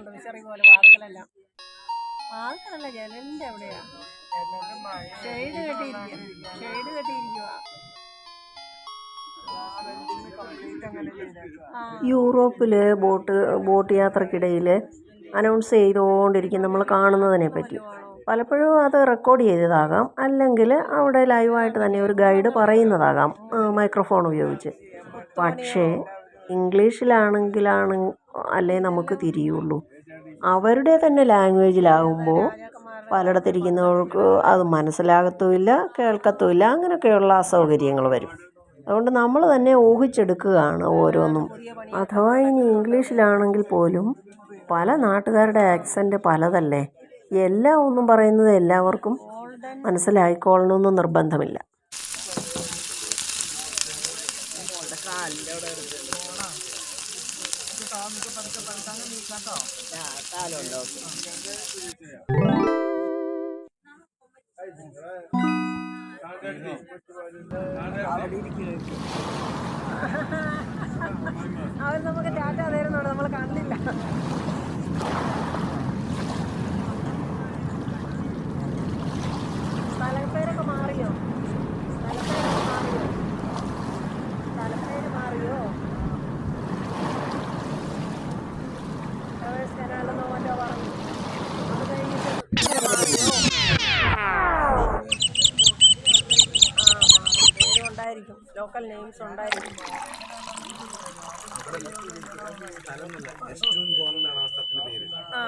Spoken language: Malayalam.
കിടക്കുന്നുണ്ട് വിശറി പോലെ വാതിക്കലെല്ലാം. വാതിക്കലല്ല, ജനലിൻ്റെ എവിടെയാ ഷെയ്ഡ് കെട്ടിയിരിക്കുക. യൂറോപ്പിൽ ബോട്ട് യാത്രക്കിടയിൽ അനൗൺസ് ചെയ്തുകൊണ്ടിരിക്കും നമ്മൾ കാണുന്നതിനെ പറ്റി. പലപ്പോഴും അത് റെക്കോർഡ് ചെയ്തതാകാം, അല്ലെങ്കിൽ അവിടെ ലൈവായിട്ട് തന്നെ ഒരു ഗൈഡ് പറയുന്നതാകാം മൈക്രോഫോൺ ഉപയോഗിച്ച്. പക്ഷേ ഇംഗ്ലീഷിലാണെങ്കിലാണ് അല്ലേ നമുക്ക് തിരിയുള്ളൂ. അവരുടെ തന്നെ ലാംഗ്വേജിലാകുമ്പോൾ പലയിടത്തിരിക്കുന്നവർക്ക് അത് മനസ്സിലാകത്തുമില്ല, കേൾക്കത്തുമില്ല. അങ്ങനെയൊക്കെയുള്ള അസൗകര്യങ്ങൾ വരും. അതുകൊണ്ട് നമ്മൾ തന്നെ ഊഹിച്ചെടുക്കുകയാണ് ഓരോന്നും. അഥവാ ഇനി ഇംഗ്ലീഷിലാണെങ്കിൽ പോലും പല നാട്ടുകാരുടെ ആക്സെൻറ്റ് പലതല്ലേ. എല്ലാം ഒന്നും പറയുന്നത് എല്ലാവർക്കും മനസ്സിലായിക്കോളണമെന്നും നിർബന്ധമില്ല. അവർ നമുക്ക് ടാറ്റ തരുന്നുണ്ട്, നമ്മൾ കണ്ടില്ല. സ്ഥലപ്പേരൊക്കെ മാറിയോ? സ്ഥലപ്പേര് മാറിയോ? കനാലെന്നോ മറ്റോ പറഞ്ഞു. അത് കഴിഞ്ഞിട്ട് ഉണ്ടായിരിക്കും, ലോക്കൽ നെയിംസ് ഉണ്ടായിരിക്കും. ആ